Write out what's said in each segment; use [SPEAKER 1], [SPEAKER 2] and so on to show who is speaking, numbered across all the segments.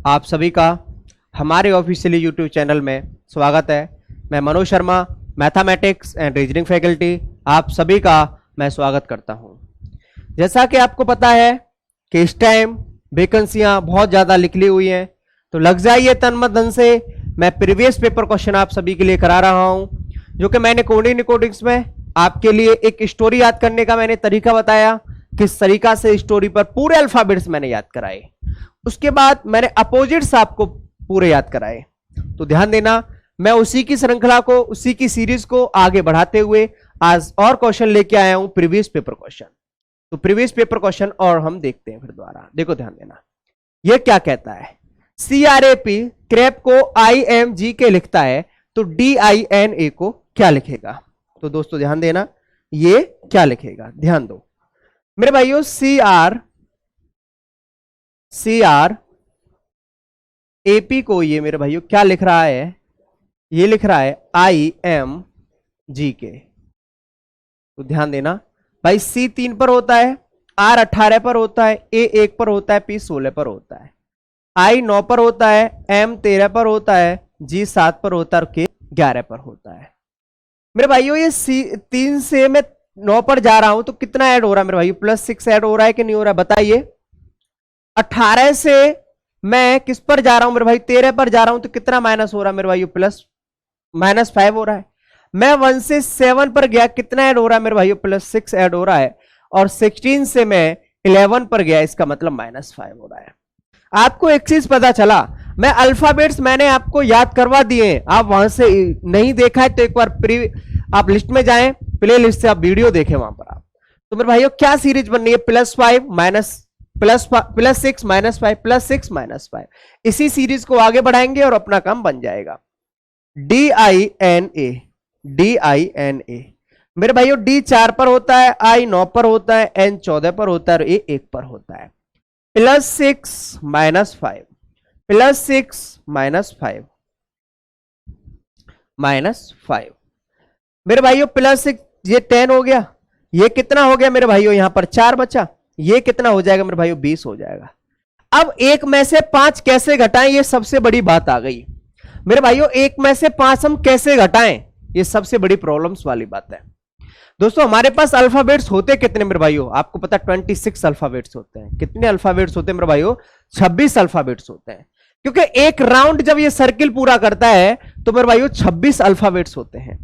[SPEAKER 1] आप सभी का हमारे ऑफिशियली यूट्यूब चैनल में स्वागत है। मैं Manoj Sharma, mathematics and reasoning faculty, आप सभी का मैं स्वागत करता हूं। जैसा कि आपको पता है कि इस टाइम वैकेंसियां बहुत ज़्यादा निकली हुई हैं, तो लग जाइए तन मन धन से। मैं प्रीवियस पेपर क्वेश्चन आप सभी के लिए करा रहा हूं, जो कि मैंने कोडिंग रिकॉर्डिंग्स में आपके लिए एक स्टोरी याद करने का मैंने तरीका बताया, किस तरीका से स्टोरी पर पूरे अल्फाबेट्स मैंने याद कराए। उसके बाद मैंने अपोजिट्स आपको पूरे याद कराए। तो ध्यान देना, मैं उसी की श्रृंखला को, उसी की सीरीज को आगे बढ़ाते हुए आज और क्वेश्चन लेके आया हूं, प्रीवियस पेपर क्वेश्चन। तो प्रीवियस पेपर क्वेश्चन और हम देखते हैं फिर दोबारा। देखो ध्यान देना, यह क्या कहता है। CRAP क्रैप को IMGK लिखता है, तो DINA को क्या लिखेगा। तो दोस्तों ध्यान देना, ये क्या लिखेगा, ध्यान दो मेरे भाइयों। CRAP को ये मेरे भाइयों क्या लिख रहा है, ये लिख रहा है IMGK। तो ध्यान देना भाई, C 3 पर होता है, R 18 पर होता है, A 1 पर होता है, P 16 पर होता है, I 9 पर होता है, M 13 पर होता है, G 7 पर होता है और K 11 पर होता है। मेरे भाइयों ये C 3 से मैं 9 पर जा रहा हूं, तो कितना ऐड हो रहा है मेरे भाइयों, +6 ऐड हो रहा है कि नहीं हो रहा है, बताइए। 18 से मैं किस पर जा रहा हूं मेरे भाई, 13 पर जा रहा हूं, तो कितना माइनस हो रहा है मेरे भाइयों, -5 हो रहा है। मैं 1 से 7 पर गया, कितना ऐड हो रहा है मेरे भाइयों, +6 ऐड हो रहा है। और 16 से मैं 11 पर गया, इसका मतलब -5 हो रहा है। आपको एक चीज पता चला, मैं अल्फाबेट्स मैंने आपको याद करवा दिए, आप वहां से नहीं देखा है तो एक बार आप लिस्ट में जाएं, प्ले लिस्ट से आप वीडियो देखें वहां पर आप। तो मेरे भाइयों क्या सीरीज बननी है, +6 -5 -6 इसी सीरीज को आगे बढ़ाएंगे और अपना काम बन जाएगा। DINA मेरे भाइयों D 4 पर होता है, I 9 पर होता है, N 14 पर होता है और A 1 पर होता है। +6 -5 -5 मेरे भाइयों +6, ये 10 हो गया। ये कितना हो गया मेरे भाइयों, यहां पर 4 बचा, ये कितना हो जाएगा मेरे भाइयों, 20 हो जाएगा। अब 1 में से 5 कैसे घटाएं, ये सबसे बड़ी बात आ गई मेरे भाइयों। 1 में से 5 हम कैसे घटाएं, ये सबसे बड़ी प्रॉब्लम्स वाली बात है। दोस्तों हमारे पास अल्फाबेट्स होते कितने मेरे भाइयों, आपको पता 26 अल्फाबेट्स होते हैं। कितने अल्फाबेट्स होते हैं मेरे भाइयों, 26 अल्फाबेट्स होते हैं। क्योंकि एक राउंड जब ये सर्किल पूरा करता है तो मेरे भाइयों 26 अल्फाबेट्स होते हैं।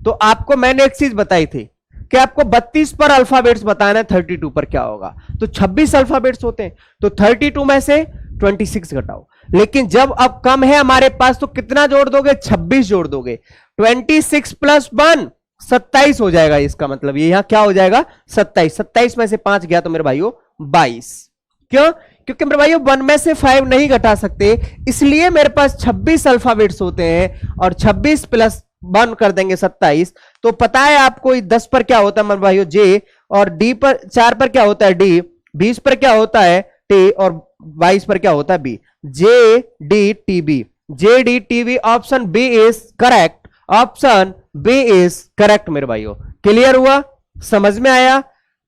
[SPEAKER 1] तो आपको मैंने एक चीज बताई थी कि आपको 32 पर अल्फाबेट्स बताना है, 32 पर क्या होगा, तो 26 अल्फाबेट्स होते हैं। तो 32 में से 26 घटाओ। लेकिन जब अब कम है हमारे पास, तो कितना जोड़ दोगे, 26 जोड़ दोगे। 26 + 1 27 हो जाएगा। इसका मतलब ये यहां क्या हो जाएगा, 27। 27 में से 5 गया तो मेरे भाइयों 22। क्यों, क्योंकि मेरे भाइयों 1 में से 5 नहीं घटा सकते, इसलिए मेरे पास 26 अल्फाबेट्स होते हैं। और 26 + 1 कर देंगे 27। तो पता है आपको 10 पर क्या होता है मेरे भाइयों, J, और D पर 4 पर क्या होता है, D, 20 पर क्या होता है, T, और 22 पर क्या होता है, B। JDTB option B is correct, option B is correct मेरे भाइयों। क्लियर हुआ, समझ में आया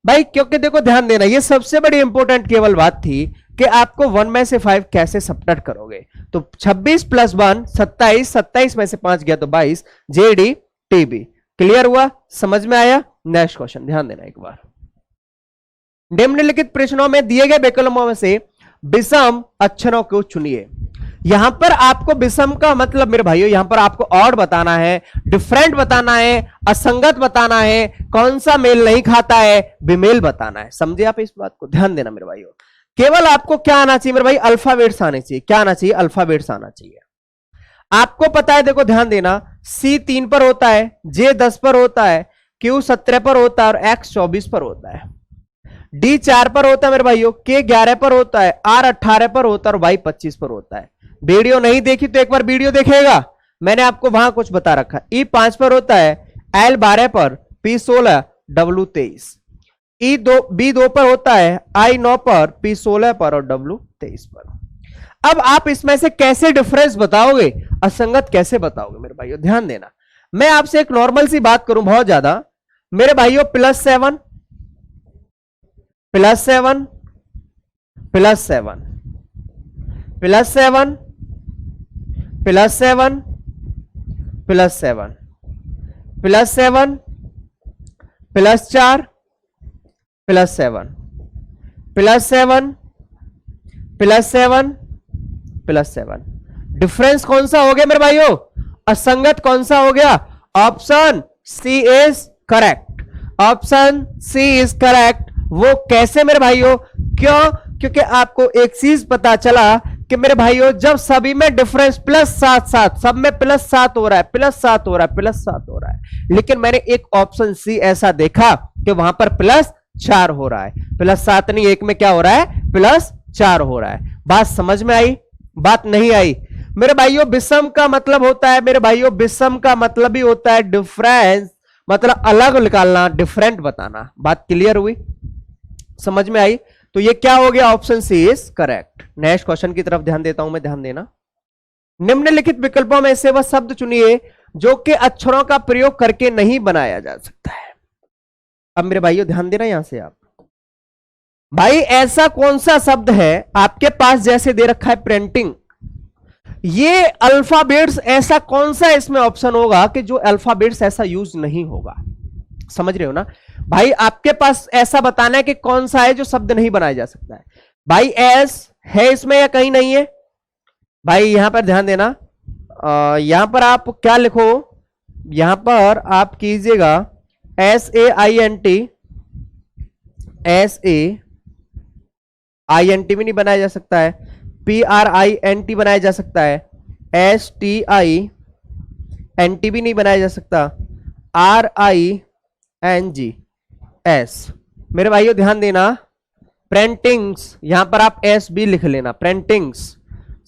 [SPEAKER 1] भाई। क्योंकि देखो ध्यान देना, ये सबसे बड़ी इंपॉर्टेंट केवल बात थी कि आपको 1 में से 5 कैसे सब्ट्रैक्ट करोगे। तो 26 + 1 27, 27 में से 5 गया तो 22, JDTB। क्लियर हुआ, समझ में आया। नेक्स्ट क्वेश्चन ध्यान देना एक बार। निम्नलिखित प्रश्नों में दिए गए विकल्पों में से विषम अक्षरों को चुनिए। यहां पर आपको विषम का मतलब मेरे भाइयों, यहां पर आपको ऑड बताना है, डिफरेंट बताना है, असंगत बताना है, कौन सा मेल नहीं खाता है, बेमेल बताना है। समझे आप इस बात को, ध्यान देना मेरे भाइयों। केवल आपको क्या आना चाहिए मेरे भाई, अल्फाबेट्स आने चाहिए। क्या आना चाहिए, अल्फाबेट्स आना चाहिए। आपको पता है, देखो ध्यान देना, C 3 पर होता है, J 10 पर होता है, Q 17 पर होता है और X 24 पर होता है। D 4 पर होता है मेरे भाइयों, K 11 पर होता है, R 18 पर होता है और Y 25 पर होता है। वीडियो नहीं देखी तो एक बार वीडियो देखेगा, मैंने आपको वहां कुछ बता रखा। E 5 पर होता है, L 12 पर, P 16, W 23। B 2 पर होता है, I 9 पर, P 16 पर और W 23 पर। अब आप इसमें से कैसे डिफरेंस बताओगे, असंगत कैसे बताओगे मेरे भाइयों, ध्यान देना। मैं आपसे एक नॉर्मल सी बात करूं, बहुत ज्यादा मेरे भाइयों, +7 +7 +7 +7 +7 +7 +7 +4 +7 +7 +7 +7। डिफरेंस कौन सा हो गया मेरे भाइयों? असंगत कौन सा हो गया? Option C is correct. Option C is correct. वो कैसे मेरे भाइयों? क्यों? क्योंकि आपको एक चीज पता चला कि मेरे भाइयों जब सभी में डिफरेंस +7 सब में +7 हो रहा है, +7 हो रहा है, +7 हो रहा है, लेकिन मैंने एक ऑप्शन सी ऐसा देखा कि वहां पर +4 हो रहा है। +7 नहीं, एक में क्या हो रहा है? +4 हो रहा है। बात समझ में आई? बात नहीं आई? मेरे भाइयों विषम का मतलब होता है, मेरे भाइयों विषम का मतलब ही होता है डिफरेंस, मतलब अलग निकालना, डिफरेंट बताना। बात क्लियर हुई? समझ में आई? तो ये क्या हो गया? Option C is correct. Next question की तरफ ध्यान देता हूं मैं, ध्यान देना। निम्नलिखित विकल्पों में से वह शब्द चुनिए जो कि अक्षरों का प्रयोग करके नहीं बनाया जा सकता है। अब मेरे भाइयों ध्यान देना यहां से आप, भाई ऐसा कौन सा शब्द है आपके पास, जैसे दे रखा है प्रिंटिंग, ये अल्फाबेट्स, ऐसा कौन सा इसमें ऑप्शन होगा कि जो अल्फाबेट्स ऐसा यूज नहीं होगा? समझ रहे हो ना भाई? आपके पास ऐसा बताना है कि कौन सा है जो शब्द नहीं बनाया जा सकता है। भाई एस है इसमें या कहीं नहीं है? भाई यहां पर ध्यान देना, यहां पर आप क्या लिखो, यहां पर आप कीजिएगा SAINT, SAINT भी नहीं बनाया जा सकता है, PRINT बनाया जा सकता है, STINT भी नहीं बनाया जा सकता, RINGS। मेरे भाइयों ध्यान देना, प्रिंटिंग्स, यहां पर आप एस भी लिख लेना, प्रिंटिंग्स।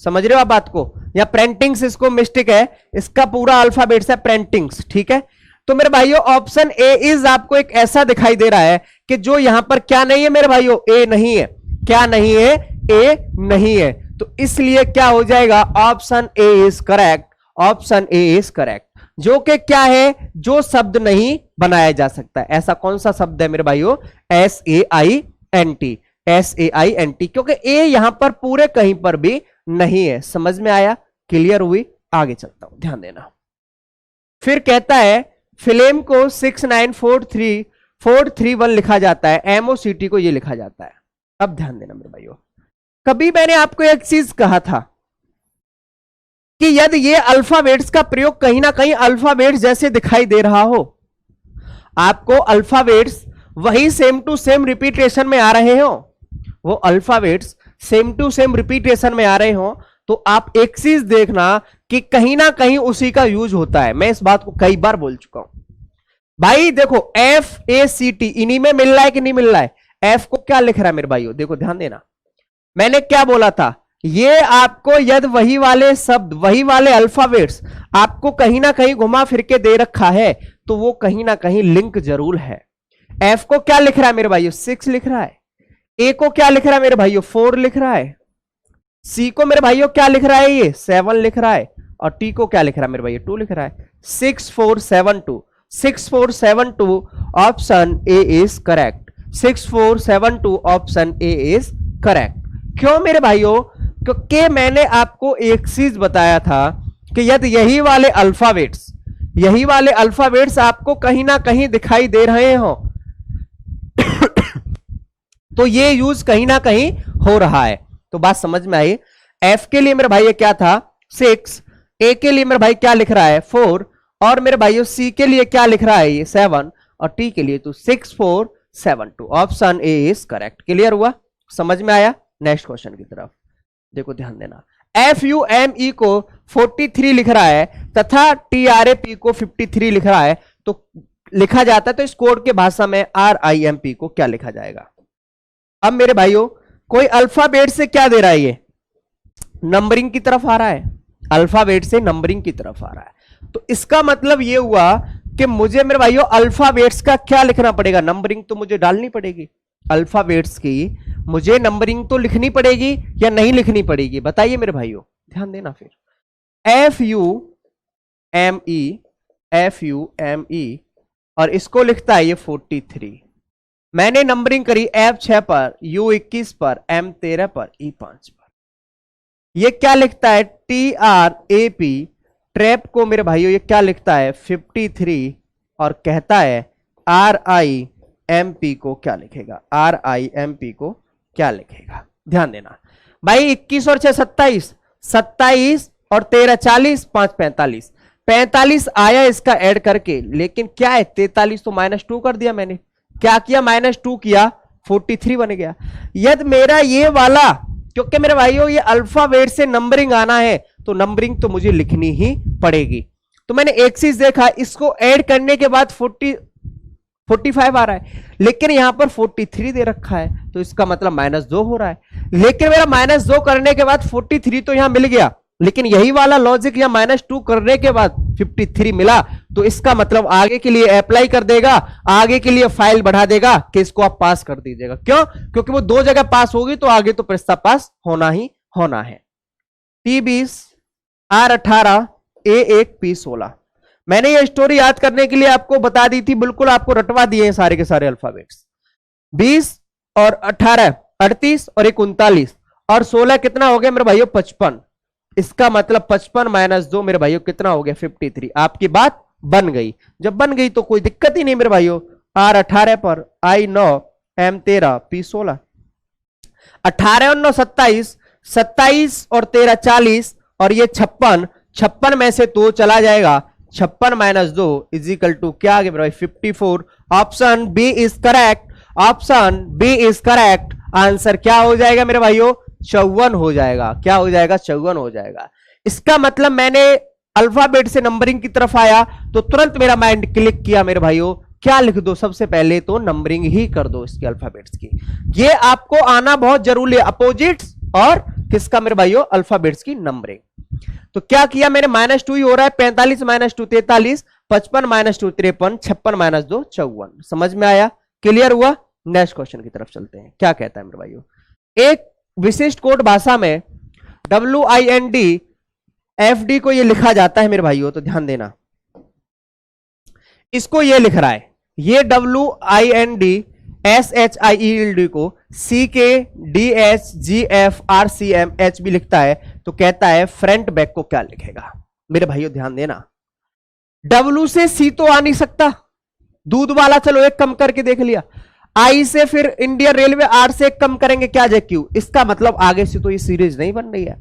[SPEAKER 1] समझ रहे हो आप बात को? या प्रिंटिंग्स इसको मिस्टेक है, इसका पूरा अल्फाबेट्स है प्रिंटिंग्स, ठीक है? तो मेरे भाइयों ऑप्शन ए इज आपको एक ऐसा दिखाई दे रहा है कि जो यहां पर क्या नहीं है मेरे भाइयों? ए नहीं है। क्या नहीं है? ए नहीं है। तो इसलिए क्या हो जाएगा? Option A is correct. Option A is correct, जो कि क्या है? जो शब्द नहीं बनाया जा सकता। ऐसा कौन सा शब्द है मेरे भाइयों? SAINT, SAINT, क्योंकि ए यहां पर पूरे कहीं पर भी नहीं है। समझ में आया? क्लियर हुई? आगे चलता हूं, ध्यान देना। फिर कहता है फिल्म को 6943431 लिखा जाता है, MOCT को यह लिखा जाता है। अब ध्यान देना मेरे भाइयों, कभी मैंने आपको एक चीज कहा था कि यदि ये अल्फाबेट्स का प्रयोग कहीं ना कहीं अल्फाबेट्स जैसे दिखाई दे रहा हो, आपको अल्फाबेट्स वही सेम टू सेम रिपीटेशन में आ रहे हो, वो alphabets same to same repetition में आ रहे हो, तो आप एक चीज देखना कि कहीं ना कहीं उसी का यूज होता है। मैं इस बात को कई बार बोल चुका हूं भाई। देखो FACT इन्हीं में मिल रहा है कि नहीं मिल रहा है? एफ को क्या लिख रहा है मेरे भाइयों? देखो ध्यान देना, मैंने क्या बोला था? ये आपको यदि वही वाले शब्द, वही वाले अल्फाबेट्स आपको कहीं ना कहीं घुमा फिर के दे रखा है, तो वो कहीं ना कहीं लिंक जरूर है। एफ को क्या लिख रहा है मेरे भाइयों? 6 लिख रहा है। ए को क्या लिख रहा है मेरे भाइयों? 4 लिख रहा है। सी को मेरे भाइयों क्या लिख रहा है? ये 7 लिख रहा है। और टी को क्या लिख रहा है मेरे भाइयों? 2 लिख रहा है। 6472, 6472 option A is correct. 6472 option A is correct. क्यों मेरे भाइयों? क्योंकि मैंने आपको एक चीज बताया था कि यदि यही वाले अल्फाबेट्स आपको कहीं ना कहीं दिखाई दे रहे हो तो ये यूज कहीं ना कहीं हो रहा है। तो बात समझ में आई? एफ के लिए मेरे भाई ये क्या था? 6। ए के लिए मेरे भाई क्या लिख रहा है? 4। और मेरे भाइयों सी के लिए क्या लिख रहा है? ये 7। और टी के लिए तो 6472 option A is correct. Clear हुआ? समझ में आया? नेक्स्ट क्वेश्चन की तरफ देखो, ध्यान देना। FUME को 43 लिख रहा है तथा TRAP को 53 लिख रहा है, तो लिखा जाता है, तो इस कोड के भाषा में RIMP को क्या लिखा जाएगा? अब मेरे भाइयों कोई अल्फाबेट से क्या दे रहा है? ये नंबरिंग की तरफ आ रहा है, अल्फाबेट से नंबरिंग की तरफ आ रहा है। तो इसका मतलब ये हुआ कि मुझे मेरे भाइयों अल्फाबेट्स का क्या लिखना पड़ेगा? नंबरिंग तो मुझे डालनी पड़ेगी। अल्फाबेट्स की मुझे नंबरिंग तो लिखनी पड़ेगी या नहीं लिखनी पड़ेगी? बताइए मेरे भाइयों, ध्यान देना। फिर FUME और इसको लिखता है ये 43। मैंने नंबरिंग करी F6 पर, U21 पर, M13 पर, E5 पर। ये क्या लिखता है TRAP, ट्रैप को मेरे भाइयों ये क्या लिखता है 53, और कहता है RIMP को क्या लिखेगा, RIMP को क्या लिखेगा, ध्यान देना भाई। 21 और 6 27, 27 और 13 40, 5 45, 45 आया इसका ऐड करके, लेकिन क्या है 43 तो -2 कर दिया मैंने, क्या किया -2 किया, 43 बन गया। यदि मेरा ये वाला, क्योंकि मेरे भाइयों ये अल्फाबेट से नंबरिंग आना है तो नंबरिंग तो मुझे लिखनी ही पड़ेगी। तो मैंने एक चीज देखा, इसको ऐड करने के बाद 45 आ रहा है, लेकिन यहां पर 43 दे रखा है, तो इसका मतलब -2 हो रहा है। लेकिन मेरा -2 करने के बाद 43 तो यहां मिल गया, लेकिन यही वाला लॉजिक यहां -2 करने के बाद 53 मिला, तो इसका मतलब आगे के लिए अप्लाई कर देगा, आगे के लिए फाइल बढ़ा देगा कि इसको आप पास कर दीजिएगा। क्यों? क्योंकि वो 2 जगह पास होगी तो आगे तो प्रस्ताव पास होना ही होना है। T20 R18 A1 P16, मैंने ये स्टोरी याद करने के लिए आपको बता दी थी, बिल्कुल आपको रटवा दिए हैं सारे के सारे अल्फाबेट्स। 20 और 18 38 और 1 39 और 16 कितना हो गया मेरे भाइयों 55। इसका मतलब 55 - 2 मेरे भाइयों कितना हो गया 53। आपकी बात बन गई, जब बन गई तो कोई दिक्कत ही नहीं मेरे भाइयों। R18 पर I9 M13 P16, 18 और 9 27, 27 और 13 40 और ये 56 में से 2 चला जाएगा, 56 - 2 इजिकल टू क्या आ गया मेरे भाई 54। Option B is correct, option B is correct. Answer क्या हो जाएगा मेरे भाइयों 54 हो जाएगा। क्या हो जाएगा 54 हो जाएगा। इसका मतलब मैंने अल्फाबेट से नंबरिंग की तरफ आया तो तुरंत मेरा माइंड क्लिक किया मेरे भाइयों, क्या लिख दो, सबसे पहले तो नंबरिंग ही कर दो इसके अल्फाबेट्स की। ये आपको आना बहुत जरूरी है, अपोजिट्स और किसका मेरे भाइयों अल्फाबेट्स की नंबरिंग। तो क्या किया मैंने -2 ही हो रहा है, 45 - 2 43, 55 - 2 53, 56 - 2 54। समझ में आया, क्लियर हुआ। नेक्स्ट क्वेश्चन की तरफ चलते हैं, क्या कहता है मेरे भाइयों। एक विशिष्ट कोड भाषा में WIND को ये लिखा जाता है मेरे भाइयों, तो ध्यान देना, इसको ये लिख रहा है, ये WIND को CKDHGFRCMH भी लिखता है, तो कहता है फ्रंट बैक को क्या लिखेगा मेरे भाइयों। ध्यान देना, W से C तो आ नहीं सकता, दूध वाला चलो एक कम करके देख लिया, I से फिर इंडियन रेलवे, R से एक कम करेंगे क्या जाए Q, इसका मतलब आगे से तो ये सीरीज नहीं बन रही है।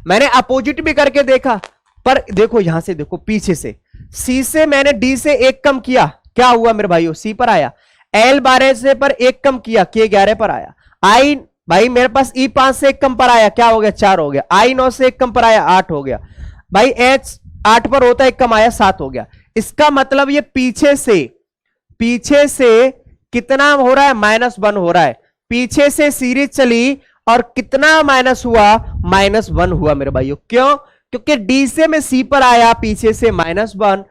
[SPEAKER 1] मैंने अपोजिट भी करके देखा, पर देखो यहां से देखो पीछे से C से मैंने D से एक कम किया, क्या हुआ मेरे भाइयों C पर आया। L12 से पर एक कम किया, K11 पर आया। I भाई मेरे पास E5 से एक कम पर आया, क्या हो गया 4 हो गया। I9 से एक कम पर आया 8 हो गया भाई। H8 पर होता है एक कम आया 7 हो गया। इसका मतलब ये पीछे से कितना हो रहा है -1 हो रहा है, पीछे से सीरीज चली और कितना माइनस हुआ -1 हुआ मेरे भाइयों। क्यों? क्योंकि डी से में सी पर आया पीछे से -1,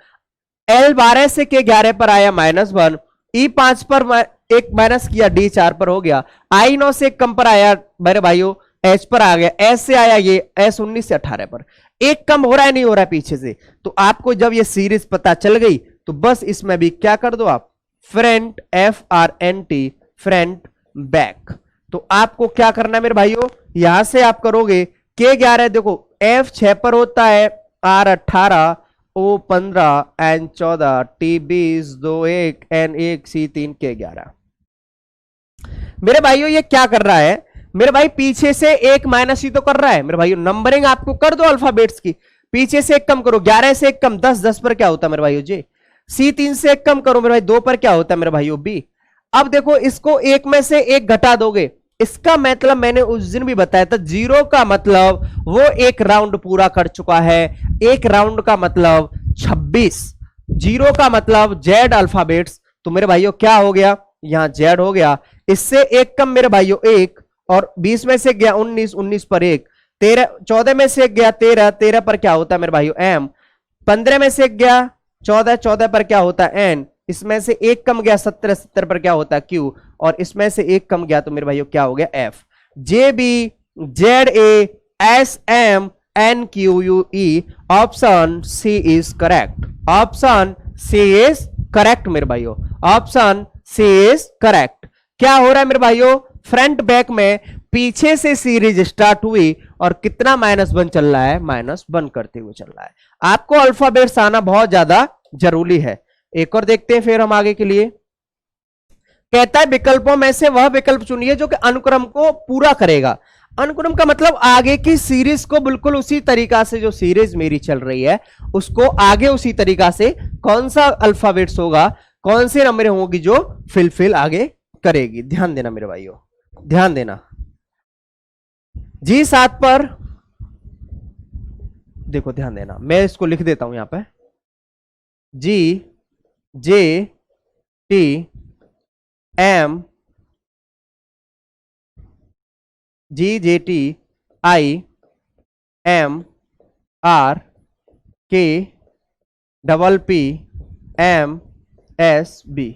[SPEAKER 1] L12 से K11 पर आया -1, E5 पर एक माइनस किया, D4 पर हो गया, I9 से कम पर आया मेरे भाइयों, H पर आ गया, S से आया ये S19 से 18 पर एक कम हो रहा है नहीं हो रहा है पीछे से। तो आपको जब ये सीरीज पता चल गई तो बस इसमें भी क्या कर दो आप फ्रंट FRNT फ्रंट बैक। तो आपको क्या करना है मेरे भाइयों, यहां से आप करोगे K11 देखो F6 पर होता है R18 O15 N14 T20 21 N1 C3 K11। मेरे भाइयों ये क्या कर रहा है मेरे भाई, पीछे से एक माइनस ही तो कर रहा है मेरे भाइयों। नंबरिंग आपको कर दो अल्फाबेट्स की, पीछे से एक कम करो, 11 से एक कम 10, 10 पर क्या होता है मेरे भाइयों जी। C3 से एक कम करो मेरे भाई, 2 पर क्या होता है मेरे भाइयों B। अब देखो इसको एक में से एक घटा दोगे, इसका मतलब मैंने उस दिन भी बताया था, 0 का मतलब वो एक राउंड पूरा कर चुका है, एक राउंड का मतलब 26, 0 का मतलब Z अल्फाबेट्स। तो मेरे भाइयों क्या हो गया, यहां Z हो गया, इससे एक कम मेरे भाइयों 1, और 20 में से गया 19, 19 पर 1, 13, 14 में से गया 13, 13 पर क्या होता है मेरे भाइयों M, 15 में से गया 14, 14 पर क्या होता है N, इसमें से एक कम गया 17, 17 पर क्या होता है Q, और इसमें से एक कम गया तो मेरे भाइयों क्या हो गया F। JB ZA SM NQUE option C is correct, option C is correct मेरे भाइयों, ऑप्शन C इज करेक्ट। क्या हो रहा है मेरे भाइयों, फ्रंट बैक में पीछे से सीरीज स्टार्ट हुई और कितना -1 चल रहा है, -1 करते हुए चल रहा है। आपको अल्फाबेट्स आना बहुत ज्यादा जरूरी है। एक और देखते हैं फिर हम आगे के लिए। कहता है विकल्पों में से वह विकल्प चुनिए जो कि अनुक्रम को पूरा करेगा। अनुक्रम का मतलब आगे की सीरीज को बिल्कुल उसी तरीका से, जो सीरीज मेरी चल रही है उसको आगे उसी तरीका से कौन सा अल्फाबेट्स होगा, कौन से नंबर होगी जो फिलफिल आगे करेगी। ध्यान देना मेरे भाइयों, ध्यान देना। G7 पर देखो, ध्यान देना, मैं इसको लिख देता हूं यहां पे। G J T M G J T I M R K double P M S B।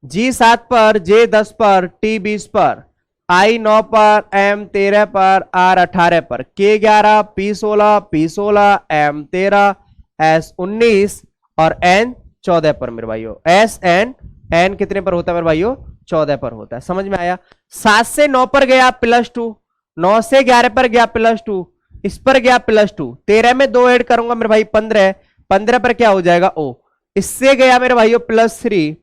[SPEAKER 1] G7 पर, J10 पर, T20 पर, I9 पर, M13 पर, R18 पर, K11 P16 P16 M13 S19 और N14 पर मेरे भाइयों। N कितने पर होता है मेरे भाइयों? 14 पर होता है। समझ में आया? 7 से 9 पर गया +2, 9 से 11 पर गया +2, इस पर गया +2, 13 में 2 ऐड करूंगा मेरे भाई 15, 15 पर क्या हो जाएगा O। इससे गया मेरे भाइयों +3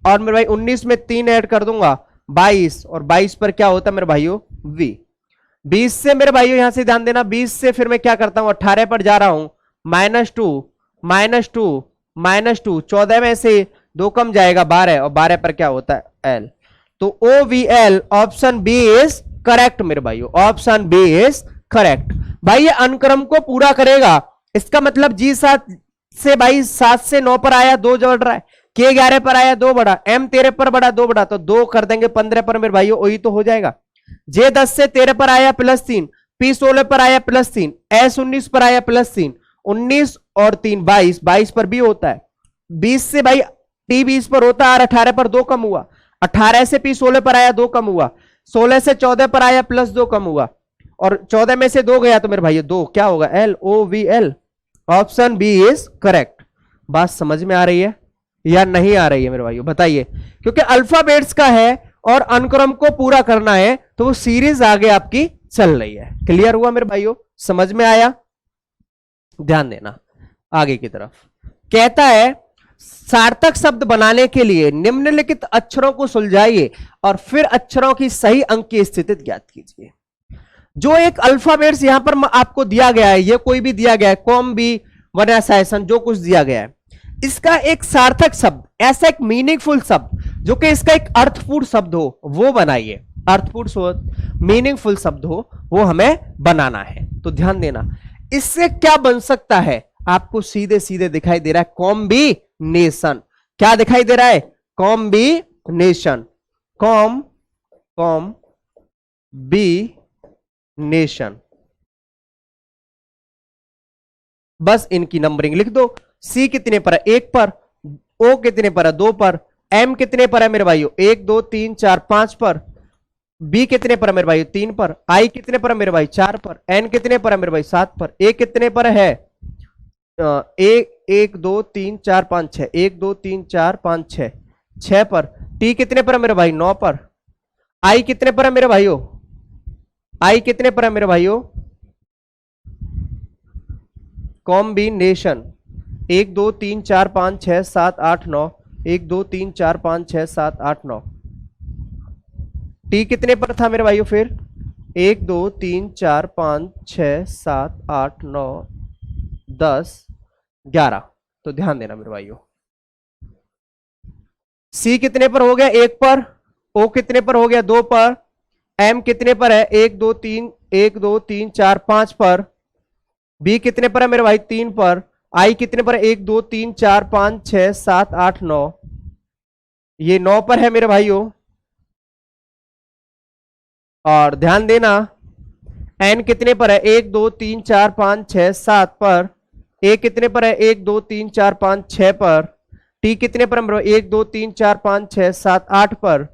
[SPEAKER 1] और मेरे भाई 19 में 3 ऐड कर दूंगा 22, और 22 पर क्या होता है मेरे भाइयों? V। 20 से मेरे भाइयों यहां से ध्यान देना, 20 से फिर मैं क्या करता हूं, 18 पर जा रहा हूं, -2, 14 में से 2 कम जाएगा 12, और 12 पर क्या होता है? L। तो OVL option B is correct मेरे भाइयों, ऑप्शन बी इज करेक्ट। भाई ये अनुक्रम को पूरा करेगा, इसका मतलब G7 से भाई 7 से 9 पर आया 2 बढ़ रहा है, K11 पर आया 2 बढ़ा, M13 पर बढ़ा 2 बढ़ा, तो 2 कर देंगे 15 पर मेरे भाइयों, वही तो हो जाएगा। J10 से 13 पर आया +3, P16 पर आया +3, S19 पर आया +3, 19 और 3 22, 22 पर भी होता है। 20 से भाई T20 पर होता है, 18 पर 2 कम हुआ, 18 से P16 पर आया 2 कम हुआ, 16 से 14 पर आया +2 कम हुआ, और 14 में से 2 गया तो मेरे भाई 2 क्या होगा? LOVL। Option B is correct. बात समझ में आ रही है या नहीं आ रही है मेरे भाइयों? बताइए। क्योंकि अल्फाबेट्स का है और अनुक्रम को पूरा करना है, तो वो सीरीज आगे आपकी चल रही है। क्लियर हुआ मेरे भाइयों? समझ में आया? ध्यान देना आगे की तरफ। कहता है सार्थक शब्द बनाने के लिए निम्नलिखित अक्षरों को सुलझाइए और फिर अक्षरों की सही अंक की स्थिति ज्ञात कीजिए। जो एक अल्फाबेट्स यहां पर आपको दिया गया है, ये कोई भी दिया गया है, कॉम बी वनासायसन जो कुछ दिया गया है, इसका एक सार्थक शब्द, ऐसा एक मीनिंगफुल शब्द जो कि इसका एक अर्थपूर्ण शब्द हो, वो बनाइए। अर्थपूर्ण मीनिंगफुल शब्द हो वो हमें बनाना है। तो ध्यान देना, इससे क्या बन सकता है आपको सीधे सीधे दिखाई दे रहा है, कॉम्बिनेशन। क्या दिखाई दे रहा है? Combination, combination. बस इनकी नंबरिंग लिख दो। सी कितने पर है? 1 पर। ओ कितने पर है? 2 पर। एम कितने पर है मेरे भाइयों? 1 2 3 4 5 पर। बी कितने पर है मेरे भाई? 3 पर। आई कितने पर है मेरे भाई? 4 पर। एन कितने पर है मेरे भाई? 7 पर। ए कितने पर है? 1 2 3 4 5 6। 1 2 3 4 5 6, 6 पर। टी कितने पर है मेरे भाई? 9 पर। आई कितने पर है मेरे भाइयों? आई कितने पर है मेरे भाइयों? कॉम्बिनेशन 1 2 3 4 5 6 7 8 9। 1 2 3 4 5 6 7 8 9। टी कितने पर था मेरे भाइयों? फिर 1 2 3 4 5 6 7 8 9 10 11। तो ध्यान देना मेरे भाइयों, सी कितने पर हो गया? 1 पर। ओ कितने पर हो गया? 2 पर। एम कितने पर है? 1 2 3 4 5 पर। बी कितने पर है मेरे भाई? 3 पर। आई कितने पर है? 1 2 3 4 5 6 7 8 9। ये 9 पर है मेरे भाइयों। और ध्यान देना, एन कितने पर है? 1 2 3 4 5 6 7 पर। ए कितने पर है? 1 2 3 4 5 6 पर। टी कितने पर है मेरे? 1 2 3 4 5 6 7 8 पर।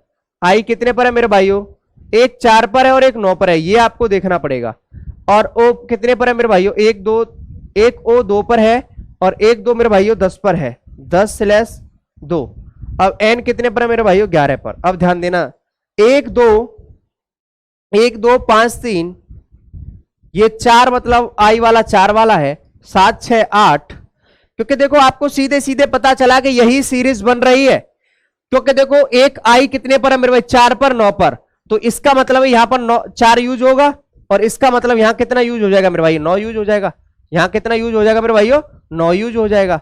[SPEAKER 1] आई कितने पर है मेरे भाइयों? एक 4 पर है और एक 9 पर है, ये आपको देखना पड़ेगा। और ओ कितने पर है मेरे भाइयों? 1 2, एक ओ 2 पर है और 1 2 मेरे भाइयों 10 पर है। 10/2 अब n कितने पर है मेरे भाइयों? 11 पर। अब ध्यान देना, 1 2 5 3, ये 4 मतलब i वाला 4 वाला है, 7 6 8। क्योंकि देखो आपको सीधे सीधे पता चला कि यही सीरीज बन रही है, क्योंकि देखो एक i कितने पर है मेरे भाई? 4 पर, 9 पर। तो इसका मतलब है यहां पर 4 यूज होगा, और इसका मतलब यहां कितना यूज हो जाएगा मेरे भाई? 9 यूज हो जाएगा। यहां कितना यूज हो जाएगा मेरे भाइयों? 9 यूज हो जाएगा।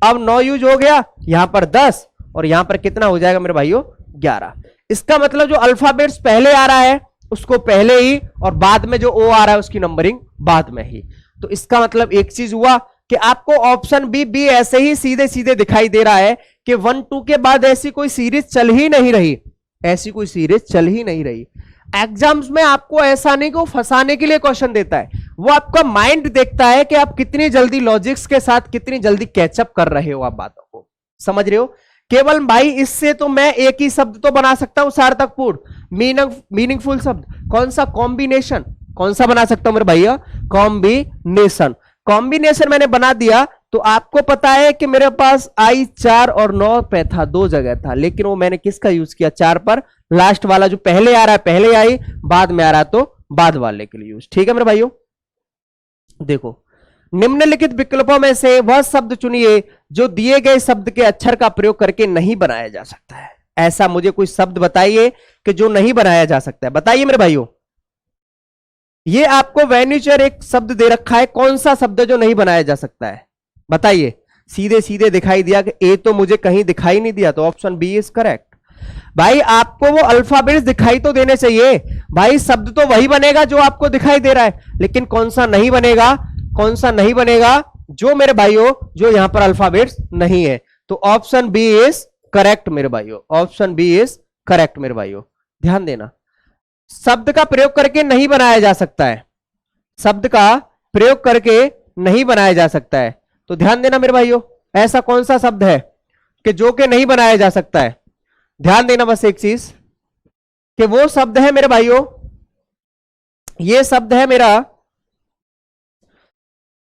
[SPEAKER 1] अब 9 यूज हो गया, यहां पर 10, और यहां पर कितना हो जाएगा मेरे भाइयों? 11। इसका मतलब जो अल्फाबेट्स पहले आ रहा है उसको पहले ही, और बाद में जो ओ आ रहा है उसकी नंबरिंग बाद में ही। तो इसका मतलब एक चीज हुआ कि आपको ऑप्शन बी ऐसे ही सीधे सीधे दिखाई दे रहा है कि 1 2 के बाद ऐसी कोई सीरीज चल ही नहीं रही, ऐसी कोई सीरीज चल ही नहीं रही। एग्जाम्स में आपको ऐसा नहीं को फंसाने के लिए क्वेश्चन देता है, वो आपका माइंड देखता है कि आप कितनी जल्दी लॉजिक्स के साथ कितनी जल्दी कैचअप कर रहे हो आप बातों को, समझ रहे हो? केवल भाई इससे तो मैं एक ही शब्द तो बना सकता हूं सार्थकपूर्ण मीनिंगफुल शब्द। कौन सा? कॉम्बिनेशन। कौन सा बना सकता हूं मेरे भैया? कॉम्बिनेशन। कॉम्बिनेशन मैंने बना दिया तो आपको पता है कि मेरे पास आई 4 और 9 पे था, 2 जगह था, लेकिन वो मैंने किसका यूज किया? 4 पर। लास्ट वाला जो पहले आ रहा है पहले आई, बाद में आ रहा है तो बाद वाले के लिए यूज। ठीक है मेरे भाइयों, देखो निम्नलिखित विकल्पों में से वह शब्द चुनिए जो दिए गए शब्द के अक्षर का प्रयोग करके नहीं बनाया जा सकता है। ऐसा मुझे कोई शब्द बताइए कि जो नहीं बनाया जा सकता है, बताइए मेरे भाइयों। ये आपको वेनिचर एक शब्द दे रखा है, कौन सा शब्द जो नहीं बनाया जा सकता है बताइए? सीधे सीधे दिखाई दिया कि ए तो मुझे कहीं दिखाई नहीं दिया, तो ऑप्शन बी इज करेक्ट। भाई आपको वो अल्फाबेट्स दिखाई तो देने चाहिए, भाई शब्द तो वही बनेगा जो आपको दिखाई दे रहा है, लेकिन कौन सा नहीं बनेगा? कौन सा नहीं बनेगा? जो मेरे भाइयों जो यहां पर अल्फाबेट्स नहीं है। तो ऑप्शन बी इज करेक्ट मेरे भाइयों, ऑप्शन बी इज करेक्ट मेरे भाइयों। ध्यान देना, शब्द का प्रयोग करके नहीं बनाया जा सकता है, शब्द का प्रयोग करके नहीं बनाया जा सकता है। तो ध्यान देना मेरे भाइयों, ऐसा कौन सा शब्द है कि जो कि नहीं बनाया जा सकता है? ध्यान देना बस एक चीज कि वो शब्द है मेरे भाइयों, ये शब्द है मेरा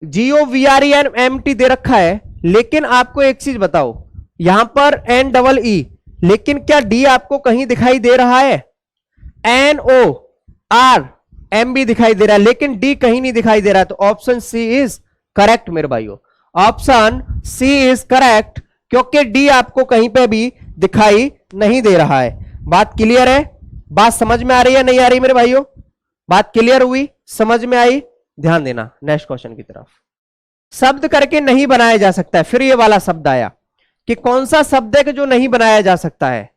[SPEAKER 1] GOVREMT दे रखा है, लेकिन आपको एक चीज बताओ, यहां पर NEE, लेकिन क्या डी आपको कहीं दिखाई दे रहा है? NORM दिखाई दे रहा है, लेकिन डी कहीं नहीं दिखाई दे रहा है। तो ऑप्शन सी इज करेक्ट मेरे भाइयों, ऑप्शन सी इज करेक्ट, क्योंकि डी आपको कहीं पे भी दिखाई नहीं दे रहा है। बात क्लियर है? बात समझ में आ रही है नहीं आ रही मेरे भाइयों? बात क्लियर हुई, समझ में आई? ध्यान देना नेक्स्ट क्वेश्चन की तरफ। शब्द करके नहीं बनाया जा सकता है, फिर ये वाला शब्द आया कि कौन सा शब्द है कि जो नहीं बनाया जा सकता है,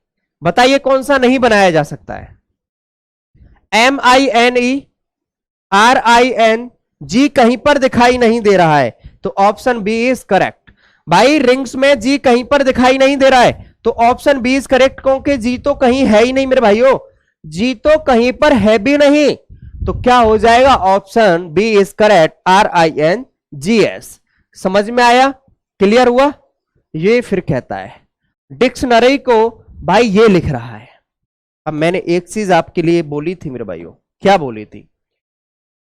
[SPEAKER 1] बताइए कौन सा नहीं बनाया जा सकता है? MINERING कहीं पर दिखाई नहीं दे रहा है, तो ऑप्शन बी इज करेक्ट। भाई रिंग्स में जी कहीं पर दिखाई नहीं दे रहा है, तो ऑप्शन बी इज करेक्ट, क्योंकि जी तो कहीं है ही नहीं मेरे भाइयों, जी तो कहीं पर है भी नहीं। तो क्या हो जाएगा? Option B is correct, RINGS। समझ में आया? क्लियर हुआ? ये फिर कहता है डिक्शनरी को भाई ये लिख रहा है। अब मैंने एक चीज आपके लिए बोली थी मेरे भाइयों, क्या बोली थी?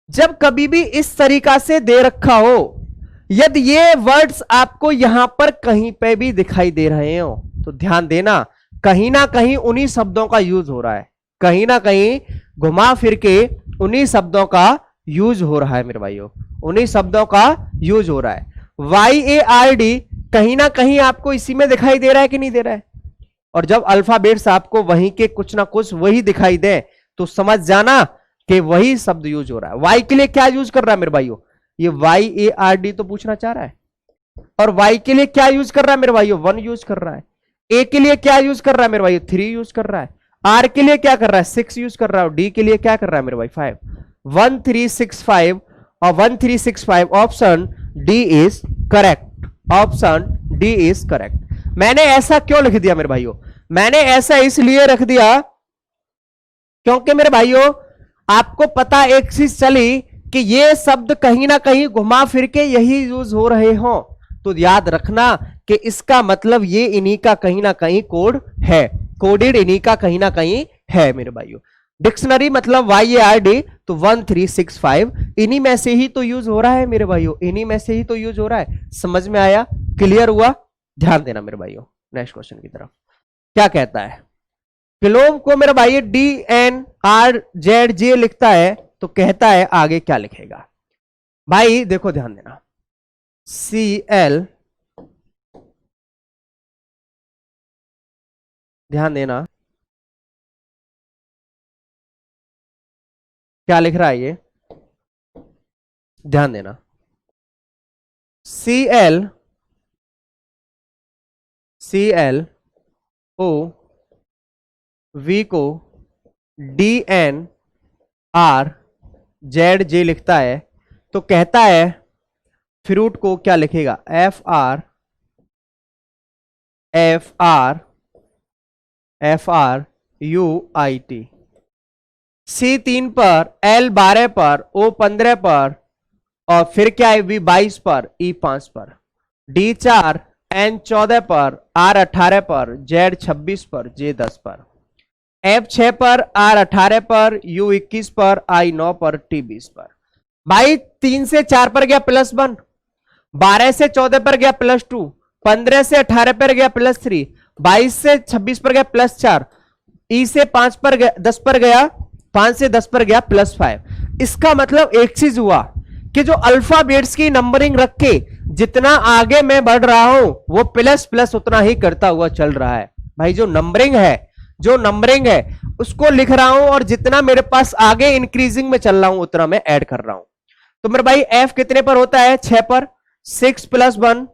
[SPEAKER 1] जब कभी भी इस तरीका से दे रखा हो, यदि ये वर्ड्स आपको यहां पर कहीं पे भी दिखाई दे रहे हो, तो ध्यान देना कहीं ना कहीं उन्हीं शब्दों का यूज हो रहा है, कहीं ना कहीं घुमा फिर के उन्हीं शब्दों का यूज हो रहा है मेरे भाइयों, उन्हीं शब्दों का यूज हो रहा है। YARD कहीं ना कहीं आपको इसी में दिखाई दे रहा है कि नहीं दे रहा है? और जब अल्फाबेट्स आपको वहीं के कुछ ना कुछ वही दिखाई दे, तो समझ जाना कि वही शब्द यूज हो रहा है। वाई के लिए क्या यूज कर रहा है मेरे भाइयों? ये YARD तो पूछना चाह रहा है। और वाई के लिए क्या यूज कर रहा है मेरे भाइयों? 1 यूज कर रहा है। ए के लिए क्या यूज कर रहा है मेरे भाइयों? 3 यूज कर रहा है। आर के लिए क्या कर रहा है? 6 यूज कर रहा है। और डी के लिए क्या कर रहा है मेरे भाई? 5। 1 3 6 5 और 1 3 6 5, option D is correct, option D is correct. मैंने ऐसा क्यों लिख दिया मेरे भाइयों? मैंने ऐसा इसलिए रख दिया क्योंकि मेरे भाइयों आपको पता एक चीज चली कि ये शब्द कहीं ना कहीं घुमा फिर के यही यूज हो रहे हो, तो याद रखना कि इसका मतलब ये इन्हीं का कहीं ना कहीं कोड है, कोडेड इन्हीं का कहीं ना कहीं है मेरे भाइयों। डिक्शनरी मतलब YARD, तो 1 3 6 5 इन्हीं में से ही तो यूज हो रहा है मेरे भाइयों, इन्हीं में से ही तो यूज हो रहा है। समझ में आया? क्लियर हुआ? ध्यान देना मेरे भाइयों नेक्स्ट क्वेश्चन की तरफ। क्या कहता है? ग्लोब को मेरा भाई D N R Z J लिखता है तो कहता है आगे क्या लिखेगा? भाई देखो ध्यान देना, सी एल, ध्यान देना क्या लिख रहा है ये, ध्यान देना। सी एल ओ वी को D N R Z J लिखता है तो कहता है फ्रूट को क्या लिखेगा? F R U I T. C 3 पर, एल 12 पर, ओ 15 पर, और फिर क्या है? वी 22 पर, ई 5 पर, डी 4, एन 14 पर, आर 18 पर, जेड 26 पर, जे 10 पर, एफ 6 पर, आर 18 पर, यू 21 पर, आई 9 पर, टी 20 पर। भाई 3 से 4 पर गया +1, 12 से 14 पर गया +2, 15 से 18 पर गया +3, 22 से 26 पर गया +4, ई से 5 पर गया 10 पर गया, 5 से 10 पर गया +5। इसका मतलब एक चीज हुआ कि जो अल्फाबेट्स की नंबरिंग रख के जितना आगे मैं बढ़ रहा हूं वो प्लस प्लस उतना ही करता हुआ चल रहा है। भाई जो नंबरिंग है उसको लिख रहा हूं और जितना मेरे पास आगे इंक्रीजिंग में चल रहा हूं उतना मैं ऐड कर रहा हूं। तो मेरे भाई एफ कितने पर होता है? 6 पर, 6 + 1,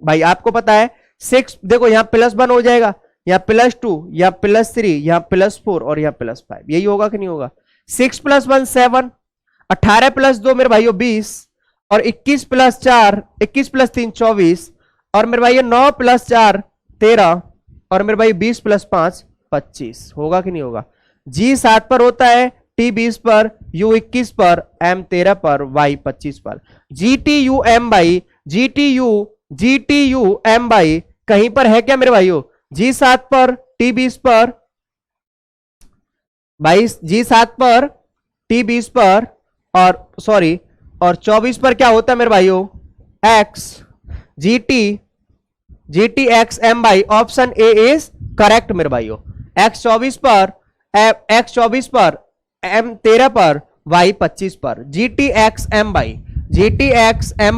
[SPEAKER 1] भाई आपको पता है 6, देखो यहां +1 हो जाएगा, या +2, या +3, या +4 और या +5, यही होगा कि नहीं होगा? 6 + 1 7, 18 + 2 मेरे भाइयों 20, और 21 + 4, 21 + 3 24, और मेरे भाइयों 9 + 4 13, और मेरे भाई 20 + 5 25, होगा कि नहीं होगा? जी 7 पर होता है, टी 20 पर, यू 21 पर, एम 13 पर, वाई 25 पर। G T U M by, G T U M by कहीं पर है क्या मेरे भाइयों? जी 7 पर, टी 20 पर, 22, जी 7 पर, टी 20 पर, और सॉरी, और 24 पर क्या होता है मेरे भाइयों? X, G T X M by, option A is correct मेरे भाइयों। एक्स 24 पर, एम 13 पर, वाई 25 पर, G T X M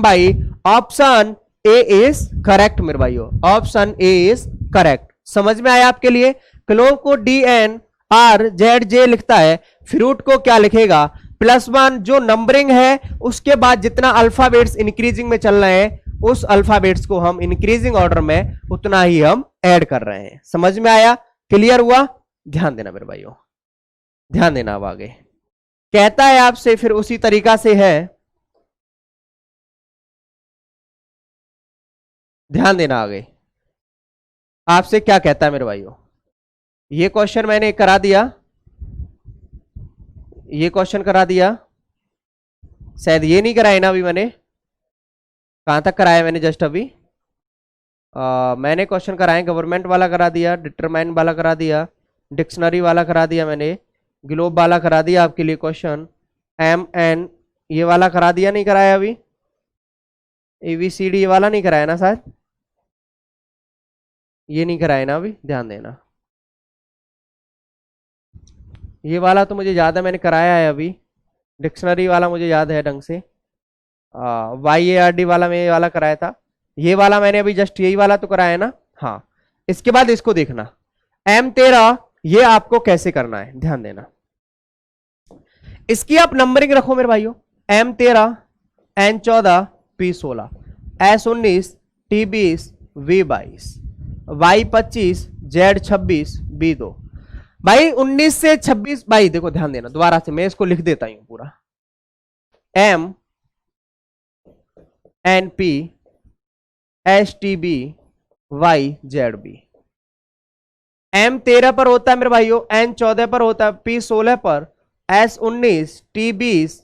[SPEAKER 1] by, option A is correct मेरे भाइयों, ऑप्शन ए इज करेक्ट। समझ में आया आपके लिए? क्लोव को D N R Z J लिखता है, फ्रूट को क्या लिखेगा? +1 जो नंबरिंग है उसके बाद जितना अल्फाबेट्स इंक्रीजिंग में चल रहे हैं उस अल्फाबेट्स को हम इंक्रीजिंग ऑर्डर में उतना ही हम ऐड कर रहे हैं। समझ में आया? क्लियर हुआ? ध्यान देना मेरे भाइयों, ध्यान देना। अब आगे कहता है आपसे, फिर उसी तरीका से है, ध्यान देना। आगे आपसे क्या कहता है मेरे भाइयों? ये क्वेश्चन मैंने करा दिया, ये क्वेश्चन करा दिया, शायद ये नहीं कराया ना अभी मैंने। कहां तक कराया मैंने? जस्ट अभी मैंने क्वेश्चन कराए, गवर्नमेंट वाला करा दिया, डिटरमाइन वाला करा दिया, डिक्शनरी वाला करा दिया मैंने, ग्लोब वाला करा दिया आपके लिए क्वेश्चन, एम एन ये वाला करा दिया, नहीं कराया अभी? ABCD ये वाला नहीं कराया ना शायद, ये नहीं कराया ना अभी, ध्यान देना। ये वाला तो मुझे याद है मैंने कराया है अभी, डिक्शनरी वाला मुझे याद है ढंग से, YARD वाला मैं ये वाला कराया था, ये वाला मैंने अभी जस्ट यही वाला तो कराया है ना। हाँ, इसके बाद इसको देखना, M13 ये आपको कैसे करना है, ध्यान देना। इसकी आप नंबरिंग रखो मेरे भाइयों, M13, N14, P16, S19, T20, V22, Y25, Z26, B2। भाई 19 से 26, भाई देखो ध्यान देना, दोबारा से मैं इसको लिख देता हूं पूरा, M NP STB YZB। M13 पर होता है मेरे भाइयों, N14 पर होता है, P16 पर, S19, T20,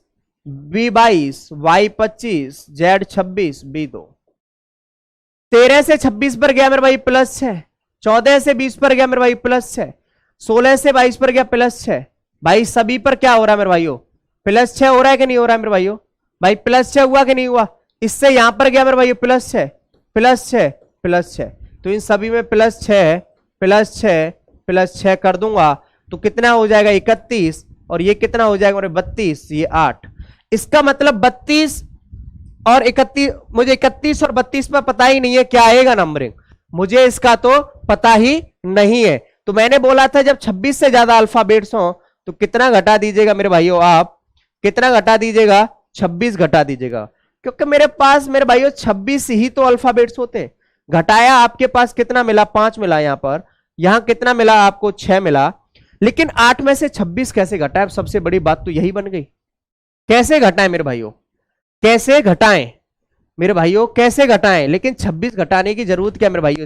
[SPEAKER 1] V22, Y25, Z26, B2। 13 से 26 पर गया मेरे भाई +6, 14 से 20 पर गया मेरे भाई +6, 16 से 22 पर गया +6। भाई सभी पर क्या हो रहा है मेरे भाइयों? +6 हो रहा है कि नहीं हो रहा है मेरे भाइयों? भाई +6 हुआ कि नहीं हुआ? इससे यहां पर गया मेरे भाइयों +6, +6, +6, तो इन सभी में +6, +6 कर दूंगा तो कितना हो जाएगा 31, और ये कितना हो जाएगा मेरे 32, ये 8। इसका मतलब 32 और 31, मुझे 31 और 32 में पता ही नहीं है क्या आएगा नंबरिंग, मुझे इसका तो पता ही नहीं है। तो मैंने बोला था जब 26 से ज्यादा अल्फाबेट्स हो तो कितना घटा दीजिएगा मेरे भाइयों, आप कितना घटा दीजिएगा, 26 घटा दीजिएगा, क्योंकि मेरे पास मेरे भाइयों 26 ही तो अल्फाबेट्स होते हैं। घटाया आपके पास कितना मिला, 5 मिला, यहां पर यहां कितना मिला आपको, 6 मिला, लेकिन 8 में से 26 कैसे घटाए, सबसे बड़ी बात तो यही बन गई। कैसे घटाएं मेरे भाइयों, कैसे घटाएं मेरे भाइयों, कैसे घटाएं, लेकिन 26 घटाने की जरूरत क्या मेरे भाइयों,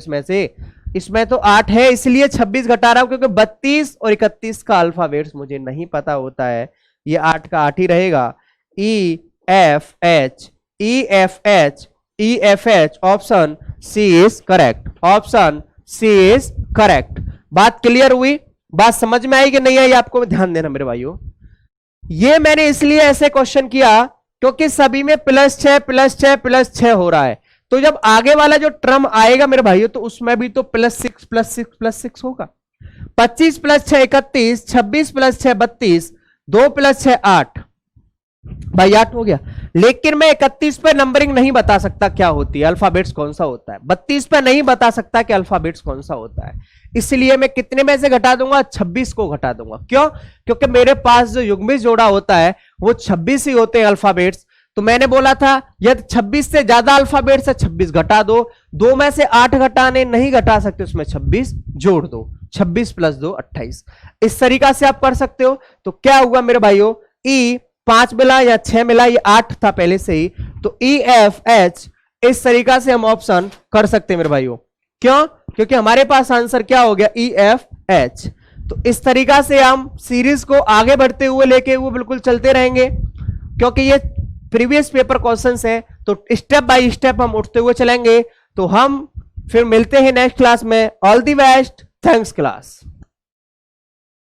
[SPEAKER 1] इसमें तो 8 है इसलिए 26 घटा रहा हूं, क्योंकि 32 और 31 का अल्फाबेट्स मुझे नहीं पता होता है, ये 8 का 8 ही रहेगा। E F H, option C is correct, option C is correct. बात क्लियर हुई, बात समझ में आई कि नहीं आई, आपको ध्यान देना मेरे भाइयों। ये मैंने इसलिए ऐसे क्वेश्चन किया क्योंकि सभी में +6 हो रहा है, तो जब आगे वाला जो टर्म आएगा मेरे भाइयों तो उसमें भी तो +6 होगा। 25 + 6 31, 26 + 6 32, 2 + 6 8, भाई 8 हो गया। लेकिन मैं 31 पे नंबरिंग नहीं बता सकता क्या होती है, अल्फाबेट्स कौन सा होता है, 32 पे नहीं बता सकता कि अल्फाबेट्स कौन सा होता है, इसलिए मैं कितने में से घटा दूंगा, 26 को घटा दूंगा। क्यों, क्योंकि मेरे पास जो युग्मित जोड़ा होता है वो 26 ही होते हैं अल्फाबेट्स। तो मैंने बोला था यदि 26 से ज्यादा अल्फाबेट्स है 26 घटा दो, 2 में से 8 घटाने नहीं घटा सकते, उसमें 26 जोड़ दो, 26 + 2 28। इस तरीका से आप कर सकते हो। तो क्या हुआ मेरे भाइयों, ई 5 मिला या 6 मिला, ये 8 था पहले से ही, तो ई एफ एच इस तरीका से हम ऑप्शन कर सकते हैं मेरे भाइयों। क्यों, क्योंकि हमारे पास आंसर क्या हो गया, ई एफ एच। तो इस तरीका से हम सीरीज को आगे बढ़ते हुए लेके हुए बिल्कुल चलते रहेंगे, क्योंकि ये प्रीवियस पेपर क्वेश्चंस है, तो स्टेप बाय स्टेप हम उठते हुए चलेंगे। तो हम फिर मिलते हैं नेक्स्ट क्लास में। All the best, thanks class.